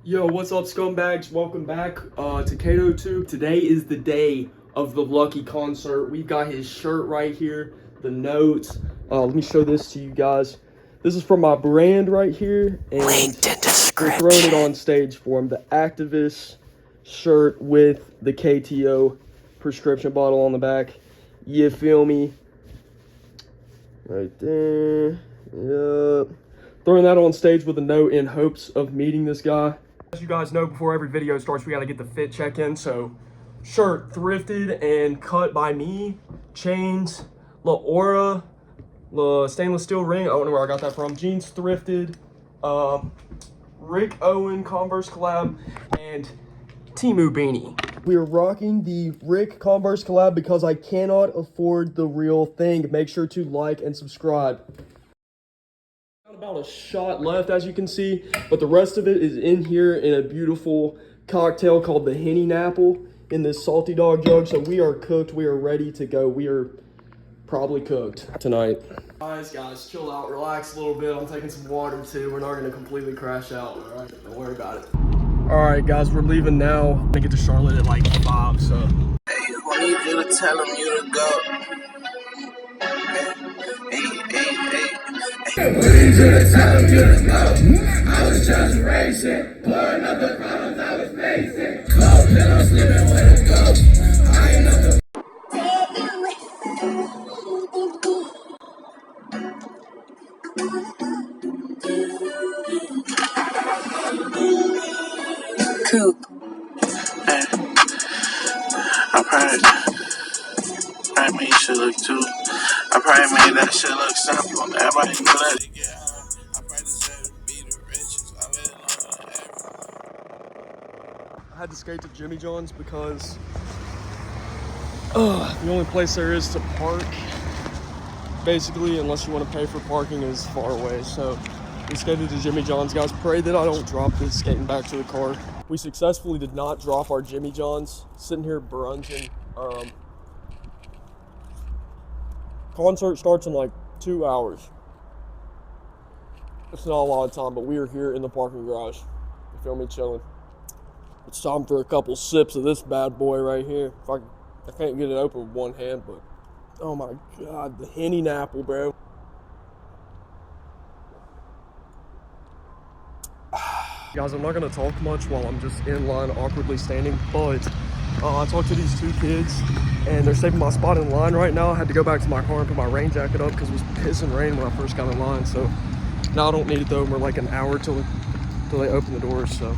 Yo, what's up, scumbags? Welcome back to KtoTube. Today is the day of the Lucky concert. We've got his shirt right here, the notes. Let me show this to you guys. This is from my brand right here, and we're throwing it on stage for him. The Activist shirt with the KTO prescription bottle on the back. You feel me? Right there. Yep. Throwing that on stage with a note in hopes of meeting this guy. As you guys know, before every video starts, we gotta get the fit check in. So, shirt thrifted and cut by me. Chains, La Aura, La stainless steel ring. I don't know where I got that from. Jeans thrifted. Rick Owen Converse collab and Temu beanie. We are rocking the Rick Converse collab because I cannot afford the real thing. Make sure to like and subscribe. About a shot left, as you can see, but the rest of it is in here in a beautiful cocktail called the Henny Apple in this salty dog jug. So we are cooked. We are ready to go. We are probably cooked tonight. Guys, chill out, relax a little bit. I'm taking some water too. We're not going to completely crash out. All right, don't worry about it. All right, guys, we're leaving now. I get to Charlotte at like 5. So Hey, I need you to tell him you to go. I need you to tell him you to go. I was just racing, pouring up the problems I was facing. Cold pillow sleeping with a ghost. I ain't nothing. Coop. Hey, I probably made shit look too. I probably made that shit look simple. Everybody knew that it get hard. I probably deserve to be the richest. I had to skate to Jimmy John's because the only place there is to park, basically, unless you want to pay for parking, is far away. So we skated to Jimmy John's. Guys, pray that I don't drop this skating back to the car. We successfully did not drop our Jimmy John's. Sitting here brunching. Concert starts in like 2 hours. It's not a lot of time, but we are here in the parking garage. You feel me, chilling. It's time for a couple sips of this bad boy right here. I can't get it open with one hand, but oh my god, the Henny Apple, bro. Guys, I'm not gonna talk much while I'm just in line awkwardly standing, but I talked to these two kids and they're saving my spot in line right now. I had to go back to my car and put my rain jacket up because it was pissing rain when I first got in line. So now I don't need it though. We're like an hour till they open the doors. So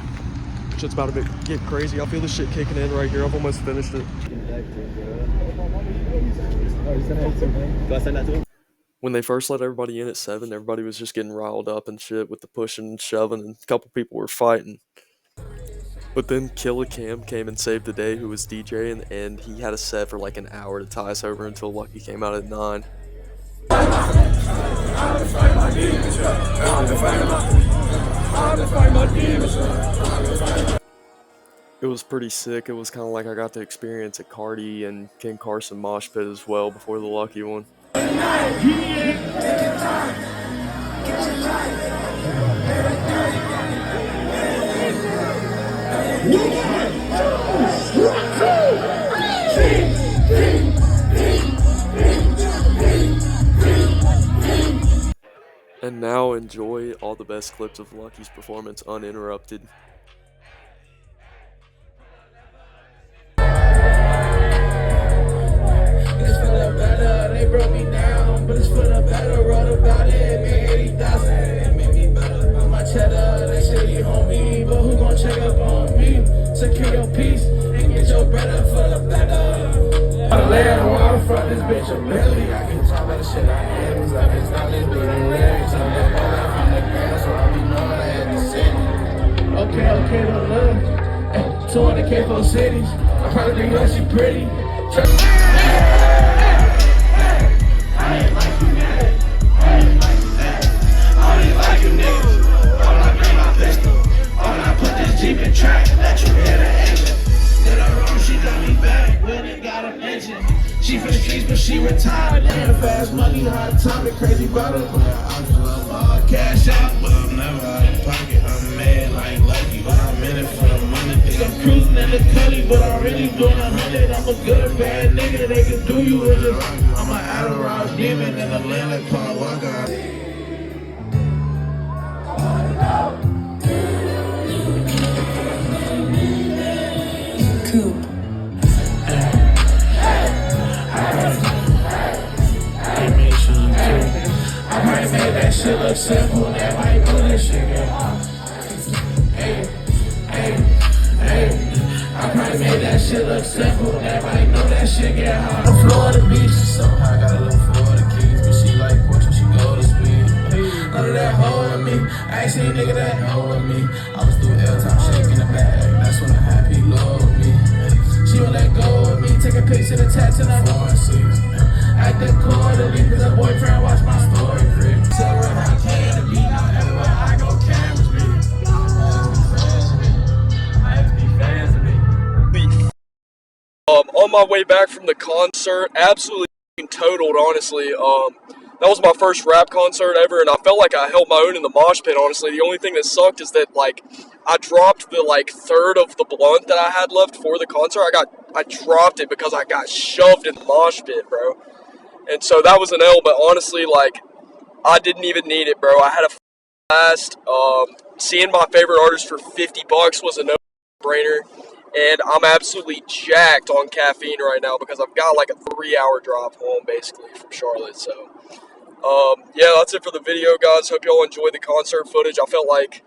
shit's about to get crazy. I feel this shit kicking in right here. I've almost finished it. Do I send that to him? When they first let everybody in at 7, everybody was just getting riled up and shit with the pushing and shoving, and a couple people were fighting. But then Killa Cam came and saved the day, who was DJing, and he had a set for like an hour to tie us over until Lucky came out at 9. It was pretty sick. It was kind of like I got to experience a Cardi and King Carson mosh pit as well before the Lucky one. And now enjoy all the best clips of Lucky's performance uninterrupted. It's for the better, they broke me down, but it's for the better. Wrote about it, made 80,000, it made me better. On my cheddar, they say you homie, but who gon' check up on me? Secure your peace and get your bread up for the better. I lay on the water front, this bitch a Billy. I can talk about the shit I am, it's like it's not this big and lyrics. I'm that ball from the ground, so I be knowing I had to send it. Okay, don't love. 200K for cities, I heard the girl, she pretty. I ain't like you niggas. I ain't like you niggas. I ain't like you niggas. All I bring my pistol. All I put this Jeep in track. Let you hear the engine. Did her wrong, she got me back when it got a mention. She for the streets, but she retired. And fast money, hard time, and crazy brother. I'm just love all cash out, but I'm never out of pocket. I'm mad like Lucky, but I'm cruising in the cutty, but I'm really doing 100. I'm a good bad nigga, they can do you with this. I'm an Adderall demon in the land like Paul Walker. Coop. I might make that shit look simple, that might do this shit get hard. Hey, hey, hey. I might make that shit look simple, that might know that shit get hard. I'm Florida beach, somehow I gotta look for the keys, but she like Portugal, she go to speed. None of that hoe with me, I ain't seen a nigga that hoe with me. I was through L-time shaking the bag, that's when I had people love me. She won't let go of me, take a picture of the tats in her foreign seats. Acting quarterly, cause her boyfriend watch my story crib. Tell her how I can to be, now everywhere I go, cameras me. I have to be fans of me. On my way back from the concert, absolutely totaled, honestly. That was my first rap concert ever, and I felt like I held my own in the mosh pit, honestly. The only thing that sucked is that, like, I dropped the, like, third of the blunt that I had left for the concert. I dropped it because I got shoved in the mosh pit, bro. And so that was an L, but honestly, like, I didn't even need it, bro. I had a blast. Seeing my favorite artist for $50 was a no-brainer. And I'm absolutely jacked on caffeine right now because I've got like a 3-hour drive home, basically, from Charlotte. So, yeah, that's it for the video, guys. Hope y'all enjoyed the concert footage. I felt like,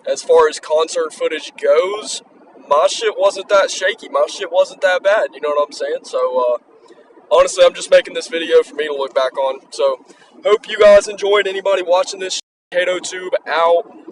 as far as concert footage goes, my shit wasn't that shaky. My shit wasn't that bad, you know what I'm saying? So, honestly, I'm just making this video for me to look back on. So, hope you guys enjoyed. Anybody watching this, KtoTube out.